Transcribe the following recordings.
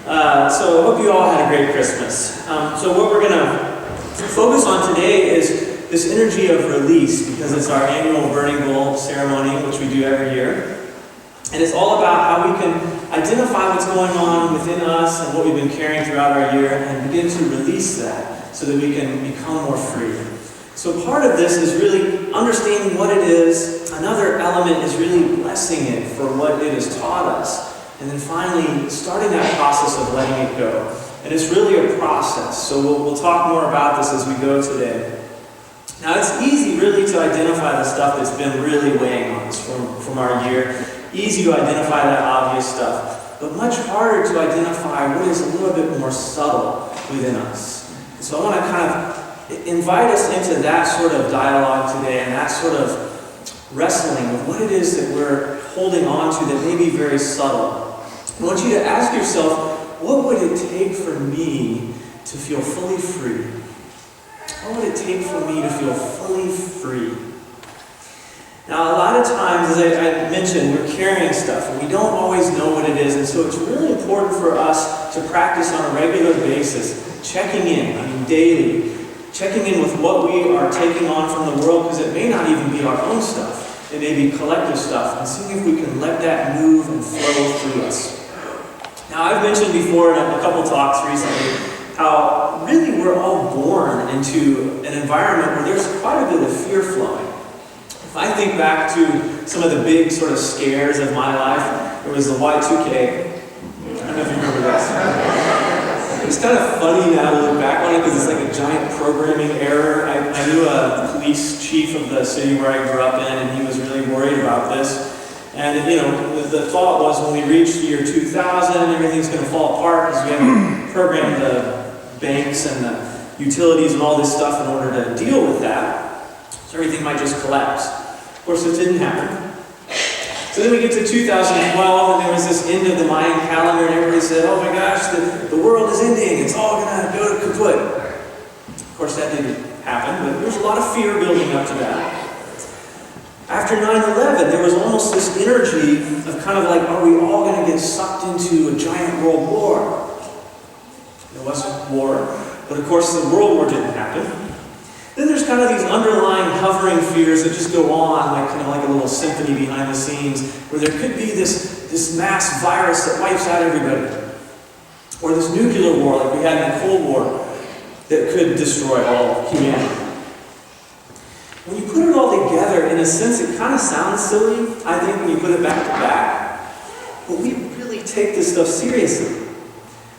So I hope you all had a great Christmas. So what we're going to focus on today is this energy of release, because it's our annual burning bowl ceremony, which we do every year. And it's all about how we can identify what's going on within us and what we've been carrying throughout our year and begin to release that so that we can become more free. So part of this is really understanding what it is. Another element is really blessing it for what it has taught us. And then finally, starting that process of letting it go. And it's really a process. So we'll talk more about this as we go today. Now, it's easy really to identify the stuff that's been really weighing on us from our year. Easy to identify that obvious stuff. But much harder to identify what is a little bit more subtle within us. So I want to kind of invite us into that sort of dialogue today and that sort of wrestling with what it is that we're holding on to that may be very subtle. I want you to ask yourself, what would it take for me to feel fully free? What would it take for me to feel fully free? Now, a lot of times, as I mentioned, we're carrying stuff and we don't always know what it is. And so it's really important for us to practice on a regular basis, checking in, daily, checking in with what we are taking on from the world, because it may not even be our own stuff. It may be collective stuff, and seeing if we can let that move and flow through us. Now, I've mentioned before in a couple talks recently how really we're all born into an environment where there's quite a bit of fear flowing. If I think back to some of the big sort of scares of my life, there was the Y2K. I don't know if you remember that. It's kind of funny now to look back on it because it's like a giant programming error. I knew a police chief of the city where I grew up in, and he was really worried about this. And, the thought was when we reach the year 2000, everything's going to fall apart because we haven't programmed the banks and the utilities and all this stuff in order to deal with that. So everything might just collapse. Of course, it didn't happen. So then we get to 2012, and there was this end of the Mayan calendar, and everybody said, oh my gosh, the world is ending. It's all going to go to kaput. Of course, that didn't happen, but there was a lot of fear building up to that. After 9/11, there was almost this energy of kind of like, are we all going to get sucked into a giant world war? There wasn't war, but of course the world war didn't happen. Then there's kind of these underlying hovering fears that just go on, like kind of like a little symphony behind the scenes, where there could be this mass virus that wipes out everybody. Or this nuclear war like we had in the Cold War that could destroy all of humanity. When you put it all together, in a sense, it kind of sounds silly, I think, when you put it back to back. But we really take this stuff seriously.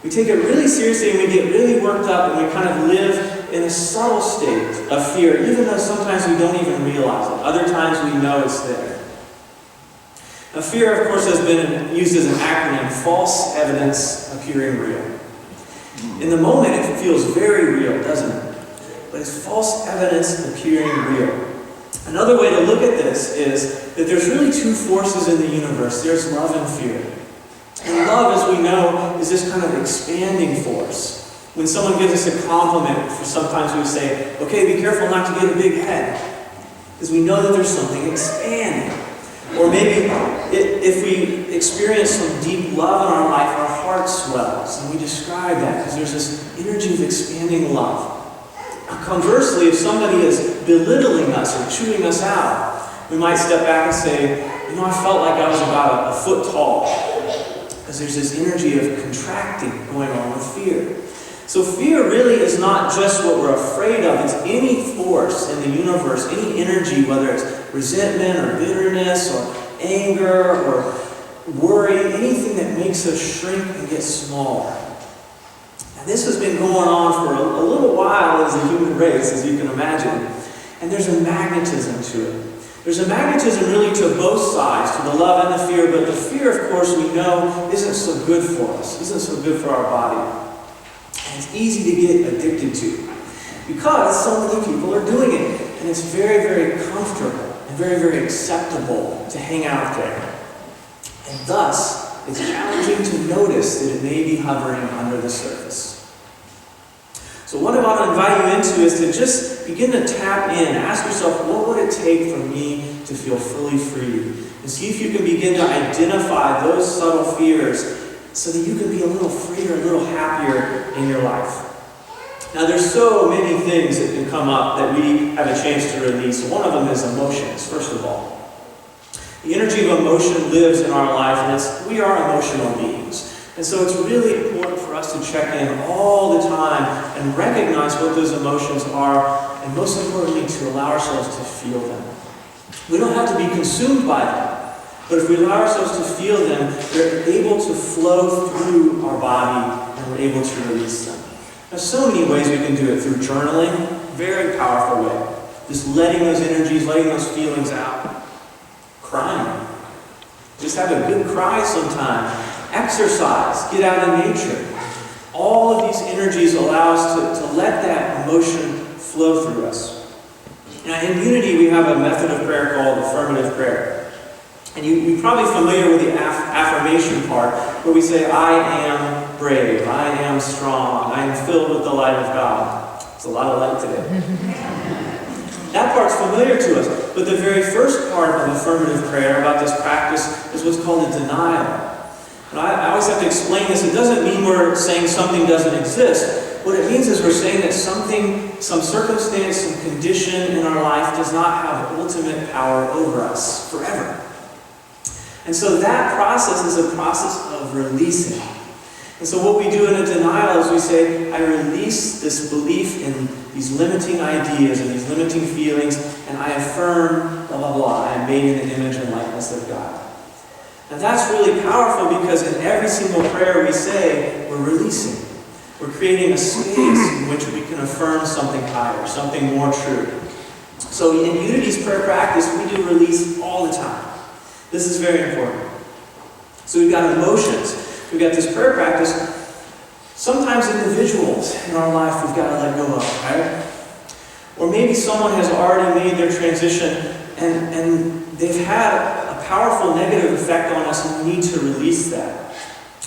We take it really seriously and we get really worked up and we kind of live in a subtle state of fear, even though sometimes we don't even realize it. Other times we know it's there. Now, fear, of course, has been used as an acronym, false evidence appearing real. In the moment, it feels very real, doesn't it? But it's false evidence appearing real. Another way to look at this is that there's really two forces in the universe. There's love and fear. And love, as we know, is this kind of expanding force. When someone gives us a compliment, sometimes we say, okay, be careful not to get a big head. Because we know that there's something expanding. Or maybe if we experience some deep love in our life, our heart swells. And we describe that because there's this energy of expanding love. Conversely, if somebody is belittling us or chewing us out, we might step back and say, I felt like I was about a foot tall. Because there's this energy of contracting going on with fear. So fear really is not just what we're afraid of. It's any force in the universe, any energy, whether it's resentment or bitterness or anger or worry, anything that makes us shrink and get smaller. This has been going on for a little while as a human race, as you can imagine. And there's a magnetism to it. There's a magnetism really to both sides, to the love and the fear. But the fear, of course, we know isn't so good for us, isn't so good for our body. And it's easy to get addicted to because so many people are doing it. And it's very, very comfortable and very, very acceptable to hang out there. And thus, it's challenging to notice that it may be hovering under the surface. So what I want to invite you into is to just begin to tap in. Ask yourself, what would it take for me to feel fully free? And see if you can begin to identify those subtle fears so that you can be a little freer, a little happier in your life. Now there's so many things that can come up that we have a chance to release. One of them is emotions, first of all. The energy of emotion lives in our life, and we are emotional beings. And so it's really important for us to check in all the time and recognize what those emotions are, and most importantly, to allow ourselves to feel them. We don't have to be consumed by them, but if we allow ourselves to feel them, they're able to flow through our body, and we're able to release them. There's so many ways we can do it. Through journaling, very powerful way. Just letting those energies, letting those feelings out. Crying. Just have a good cry sometime. Exercise. Get out in nature. All of these energies allow us to let that emotion flow through us. Now in Unity we have a method of prayer called affirmative prayer. And you're probably familiar with the affirmation part, where we say, I am brave, I am strong, I am filled with the light of God. There's a lot of light today. That part's familiar to us, but the very first part of affirmative prayer about this practice is what's called a denial. And I always have to explain this. It doesn't mean we're saying something doesn't exist. What it means is we're saying that something, some circumstance, some condition in our life does not have ultimate power over us forever. And so that process is a process of releasing. And so what we do in a denial is we say, I release this belief in these limiting ideas and these limiting feelings, and I affirm, blah, blah, blah, I am made in the image and likeness of God. Now that's really powerful, because in every single prayer we say, we're releasing. We're creating a space in which we can affirm something higher, something more true. So in Unity's prayer practice, we do release all the time. This is very important. So we've got emotions. We've got this prayer practice. Sometimes individuals in our life we've got to let go of, right? Or maybe someone has already made their transition and they've had a powerful negative effect on us, and we need to release that.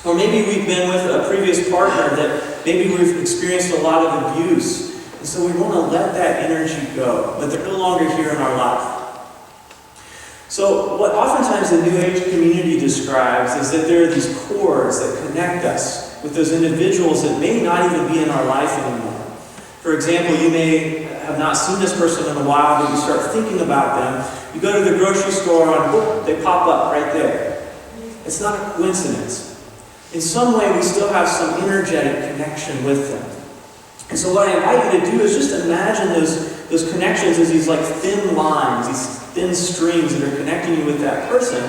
Or maybe we've been with a previous partner that maybe we've experienced a lot of abuse, and so we want to let that energy go, but they're no longer here in our life. So what oftentimes the New Age community describes is that there are these cords that connect us with those individuals that may not even be in our life anymore. For example, you may have not seen this person in a while, but you start thinking about them. You go to the grocery store and whoop, they pop up right there. It's not a coincidence. In some way, we still have some energetic connection with them. And so what I invite you to do is just imagine those connections as these like thin lines, these thin strings that are connecting you with that person.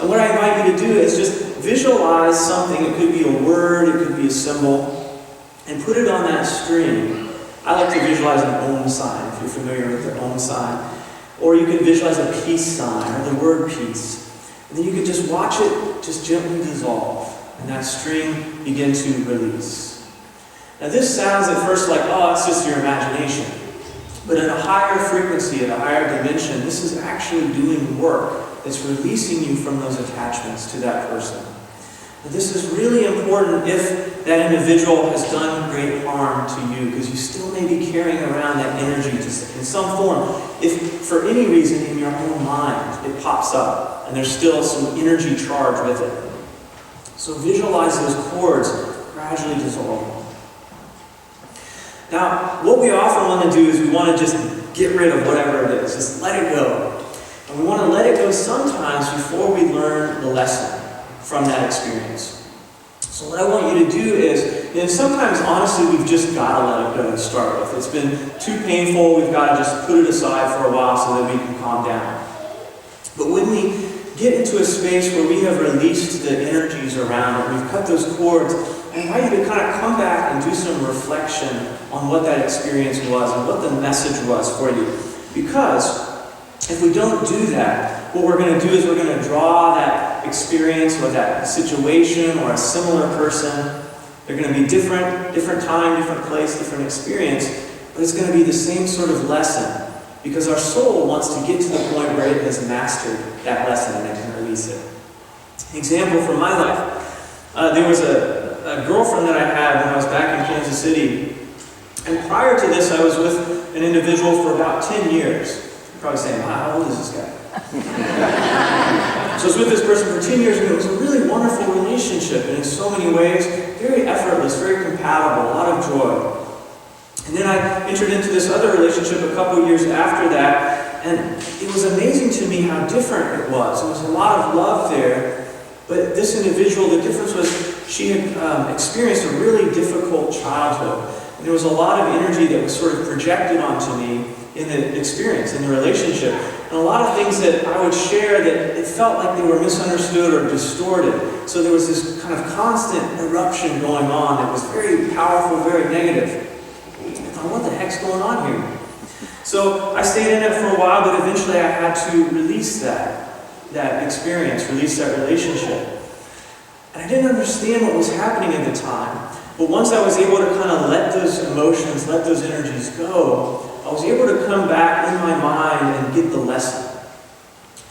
And what I invite you to do is just visualize something. It could be a word, it could be a symbol, and put it on that string. I like to visualize an Om sign, if you're familiar with the Om sign. Or you can visualize a peace sign, or the word peace. And then you can just watch it just gently dissolve, and that string begin to release. Now this sounds at first like, oh, it's just your imagination. But at a higher frequency, at a higher dimension, this is actually doing work that's releasing you from those attachments to that person. Now, this is really important if that individual has done great harm to you, because you still may be carrying around that energy in some form. If for any reason in your own mind it pops up and there's still some energy charge with it. So visualize those cords gradually dissolving. Now, what we often want to do is we want to just get rid of whatever it is. Just let it go. And we want to let it go sometimes before we learn the lesson from that experience. So what I want you to do is, sometimes honestly we've just got to let it go to start with. It's been too painful, we've got to just put it aside for a while so that we can calm down. But when we get into a space where we have released the energies around it, we've cut those cords, I invite you to kind of come back and do some reflection on what that experience was and what the message was for you. Because if we don't do that, what we're going to do is we're going to draw that experience or that situation or a similar person. They're going to be different time, different place, different experience, but it's going to be the same sort of lesson, because our soul wants to get to the point where it has mastered that lesson and it can release it. An example from my life, there was a girlfriend that I had when I was back in Kansas City, and prior to this I was with an individual for about 10 years. You're probably saying, wow, how old is this guy? So I was with this person for 10 years, and it was a really wonderful relationship, and in so many ways, very effortless, very compatible, a lot of joy. And then I entered into this other relationship a couple years after that, and it was amazing to me how different it was. There was a lot of love there, but this individual, the difference was she had experienced a really difficult childhood. And there was a lot of energy that was sort of projected onto me in the experience, in the relationship. And a lot of things that I would share that it felt like they were misunderstood or distorted. So there was this kind of constant eruption going on that was very powerful, very negative. What the heck's going on here? So I stayed in it for a while, but eventually I had to release that experience, release that relationship. And I didn't understand what was happening at the time. But once I was able to kind of let those emotions, let those energies go, I was able to come back in my mind and get the lesson.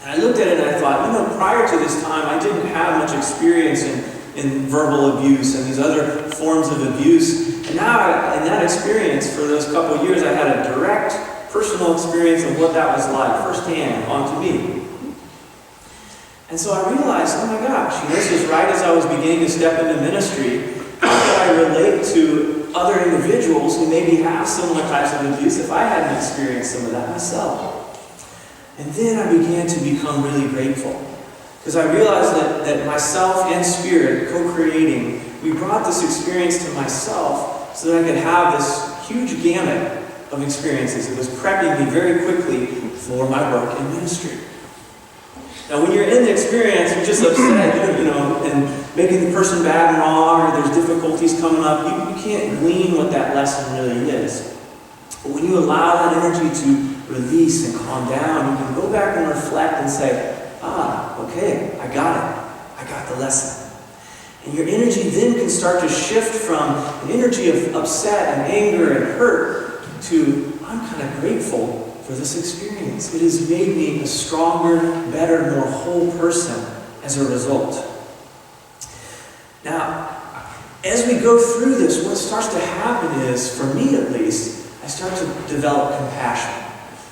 And I looked at it and I thought, prior to this time, I didn't have much experience in verbal abuse and these other forms of abuse. And now, in that experience, for those couple of years, I had a direct, personal experience of what that was like, firsthand, onto me. And so I realized, oh my gosh, this was right as I was beginning to step into ministry. How could I relate to other individuals who maybe have similar types of abuse if I hadn't experienced some of that myself? And then I began to become really grateful. Because I realized that myself and Spirit, co-creating, we brought this experience to myself so that I could have this huge gamut of experiences. It was prepping me very quickly for my work in ministry. Now, when you're in the experience, you're just upset, and making the person bad and wrong, or there's difficulties coming up, you can't glean what that lesson really is. But when you allow that energy to release and calm down, you can go back and reflect and say, okay, I got it. I got the lesson. And your energy then can start to shift from an energy of upset and anger and hurt to, I'm kind of grateful for this experience. It has made me a stronger, better, more whole person as a result. Now, as we go through this, what starts to happen is, for me at least, I start to develop compassion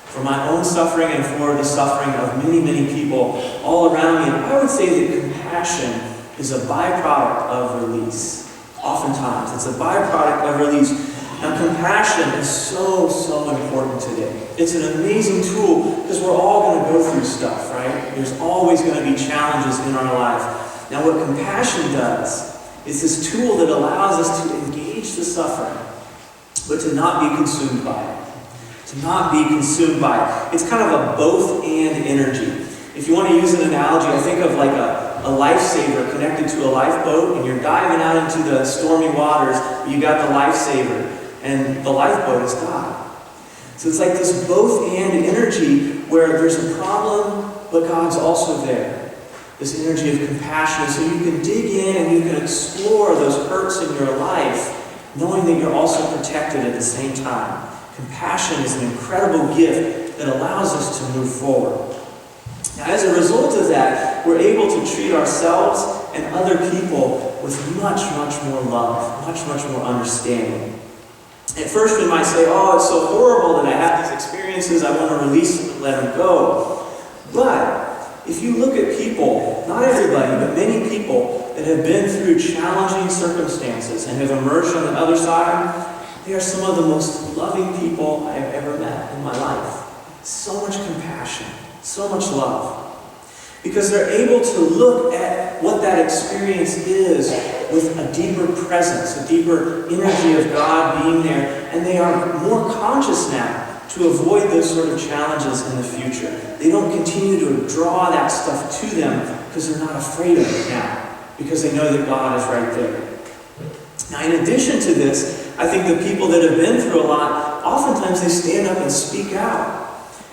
for my own suffering and for the suffering of many, many people all around me. And I would say that compassion is a byproduct of release. Oftentimes, it's a byproduct of release. Now, compassion is so, so important today. It's an amazing tool because we're all going to go through stuff, right? There's always going to be challenges in our life. Now, what compassion does is this tool that allows us to engage the suffering, but to not be consumed by it. To not be consumed by it. It's kind of a both-and energy. If you want to use an analogy, I think of like a lifesaver connected to a lifeboat, and you're diving out into the stormy waters, but you got the lifesaver, and the lifeboat is God. So it's like this both-and energy where there's a problem, but God's also there. This energy of compassion, so you can dig in and you can explore those hurts in your life, knowing that you're also protected at the same time. Compassion is an incredible gift that allows us to move forward. Now, as a result of that, we're able to treat ourselves and other people with much, much more love, much, much more understanding. At first, we might say, oh, it's so horrible that I have these experiences, I want to release them and let them go. But if you look at people, not everybody, but many people that have been through challenging circumstances and have emerged on the other side, they are some of the most loving people I have ever met in my life. So much compassion, so much love. Because they're able to look at what that experience is with a deeper presence, a deeper energy of God being there, and they are more conscious now to avoid those sort of challenges in the future. They don't continue to draw that stuff to them because they're not afraid of it now, because they know that God is right there. Now, in addition to this, I think the people that have been through a lot, oftentimes they stand up and speak out.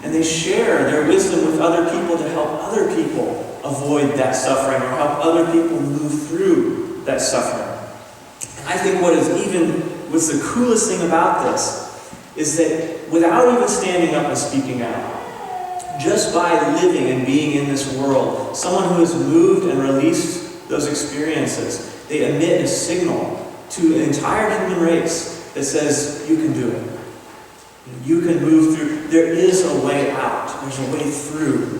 And they share their wisdom with other people to help other people avoid that suffering or help other people move through that suffering. And I think what's the coolest thing about this is that without even standing up and speaking out, just by living and being in this world, someone who has moved and released those experiences, they emit a signal to an entire human race that says, you can do it. You can move through. There is a way out. There's a way through